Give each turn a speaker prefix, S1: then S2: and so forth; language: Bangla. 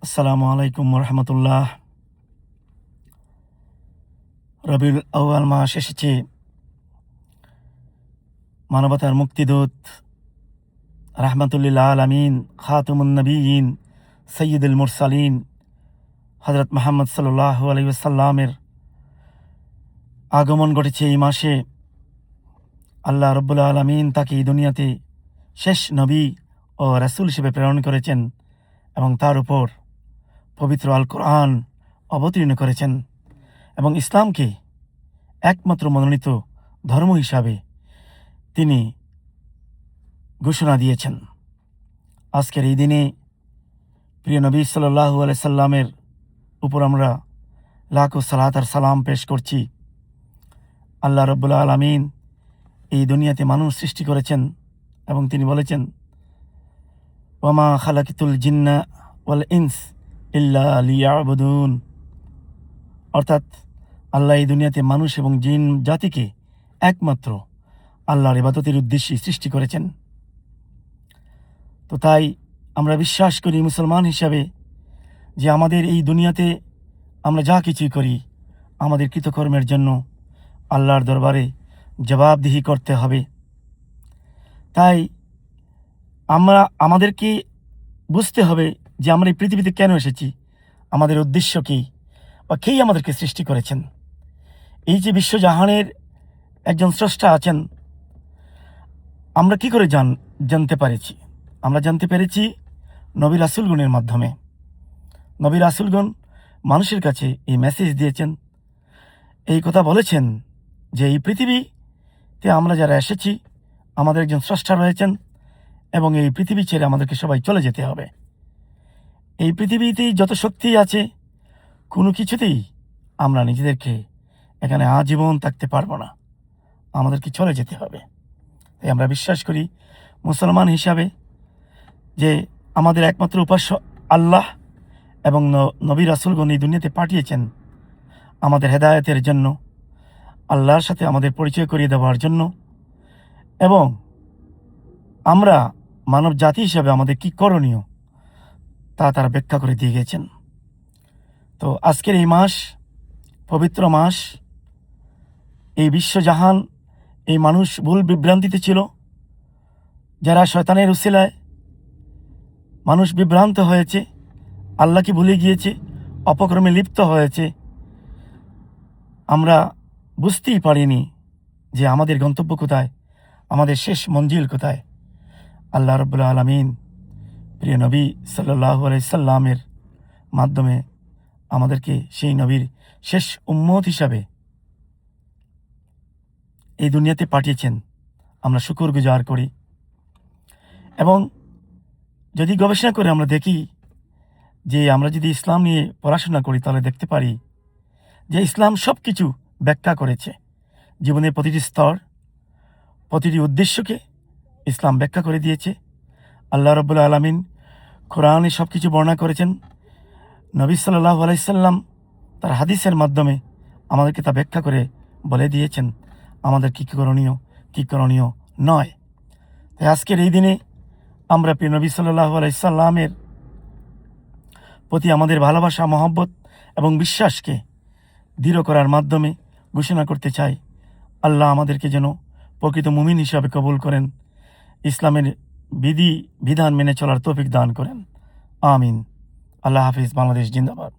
S1: আসসালামু আলাইকুম রহমতুল্লাহ। রবিউল আউয়াল মাস এসেছে। মানবতার মুক্তিদূত রাহমাতুল্লিল আলামিন খাতুমুন নবীন সৈয়দুল মুরসালিন হজরত মুহাম্মদ সাল্লাল্লাহু আলাইহি ওয়াসাল্লামের আগমন ঘটেছে এই মাসে। আল্লাহ রব্বুল আলামিন তাকে এই দুনিয়াতে শেষ নবী ও রাসূল হিসেবে প্রেরণ করেছেন এবং তার উপর পবিত্র আল কোরআন অবতীর্ণ করেছেন এবং ইসলামকে একমাত্র মনোনীত ধর্ম হিসাবে তিনি ঘোষণা দিয়েছেন। আজকের এই দিনে প্রিয় নবী সাল্লাল্লাহু আলাইহি সাল্লামের উপর আমরা লাখো সালাত আর সালাম পেশ করছি। আল্লাহ রব্বুল আলামিন এই দুনিয়াতে মানুষ সৃষ্টি করেছেন এবং তিনি বলেছেন, ওয়ামা খালাকিতুল জিন্না ওয়াল ইনস ইল্লা লিয়াবুদুন, অর্থাৎ আল্লাহ এই দুনিয়াতে মানুষ এবং জিন জাতিকে একমাত্র আল্লাহর ইবাদতের উদ্দেশ্যে সৃষ্টি করেছেন। তো তাই আমরা বিশ্বাস করি মুসলমান হিসাবে যে আমাদের এই দুনিয়াতে আমরা যা কিছুই করি আমাদের কৃতকর্মের জন্য আল্লাহর দরবারে জবাবদিহি করতে হবে। তাই আমাদেরকে বুঝতে হবে যে আমরা এই পৃথিবীতে কেন এসেছি, আমাদের উদ্দেশ্য কী বা কেই আমাদেরকে সৃষ্টি করেছেন। এই যে বিশ্বজাহানের একজন স্রষ্টা আছেন, আমরা কি করে জানতে পেরেছি? আমরা জানতে পেরেছি নবী রাসূলগণের মাধ্যমে। নবী রাসূলগণ মানুষের কাছে এই মেসেজ দিয়েছেন, এই কথা বলেছেন যে এই পৃথিবীতে আমরা যারা এসেছি আমাদের একজন স্রষ্টা রয়েছেন এবং এই পৃথিবী ছেড়ে আমাদেরকে সবাই চলে যেতে হবে। এই পৃথিবীতেই যত শক্তি আছে কোনো কিছুতেই আমরা নিজেদেরকে এখানে আজীবন থাকতে পারবো না, আমাদেরকে চলে যেতে হবে। তাই আমরা বিশ্বাস করি মুসলমান হিসাবে যে আমাদের একমাত্র উপাস্য আল্লাহ এবং নবী রাসূলগণ এই দুনিয়াতে পাঠিয়েছেন আমাদের হেদায়েতের জন্য, আল্লাহর সাথে আমাদের পরিচয় করিয়ে দেওয়ার জন্য, এবং আমরা মানব জাতি হিসাবে আমাদের কী করণীয় তা তারা ব্যাখ্যা করে দিয়ে গেছেন। তো আজকের এই মাস, পবিত্র মাস, এই বিশ্বজাহান, এই মানুষ ভুল বিভ্রান্তিতে ছিল, যারা শয়তানের উসিলায় মানুষ বিভ্রান্ত হয়েছে, আল্লাহকে ভুলে গিয়েছে, অপকর্মে লিপ্ত হয়েছে। আমরা বুঝতেই পারিনি যে আমাদের গন্তব্য কোথায়, আমাদের শেষ মঞ্জিল কোথায়। আল্লাহ রাব্বুল আলামিন প্রিয় নবী সাল্লাল্লাহু আলাইহি সাল্লামের মাধ্যমে আমাদেরকে সেই নবীর শেষ উম্মত হিসাবে এই দুনিয়াতে পাঠিয়েছেন। আমরা শুকরগুজার করি এবং যদি গবেষণা করে আমরা দেখি যে আমরা যদি ইসলাম নিয়ে পড়াশোনা করি তাহলে দেখতে পারি যে ইসলাম সব কিছু ব্যাখ্যা করেছে। জীবনের প্রতিটি স্তর, প্রতিটি উদ্দেশ্যকে ইসলাম ব্যাখ্যা করে দিয়েছে। আল্লাহ রাব্বুল আলামিন কোরআনে সব কিছু বর্ণনা করেছেন। নবী সাল্লাল্লাহু আলাইহি সাল্লাম তার হাদিসের মাধ্যমে আমাদেরকে তা ব্যাখ্যা করে বলে দিয়েছেন আমাদের কী করণীয়, কী করণীয় নয়। তাই আজকের এই দিনে আমরা প্রিয় নবী সাল্লাল্লাহু আলাইহি সাল্লামের প্রতি আমাদের ভালোবাসা, মহব্বত এবং বিশ্বাসকে দৃঢ় করার মাধ্যমে ঘোষণা করতে চাই, আল্লাহ আমাদেরকে যেন প্রকৃত মুমিন হিসাবে কবুল করেন, ইসলামের বিধি বিধান মেনে চলার তৌফিক দান করেন। আমিন। আল্লাহ হাফিজ। বাংলাদেশ জিন্দাবাদ।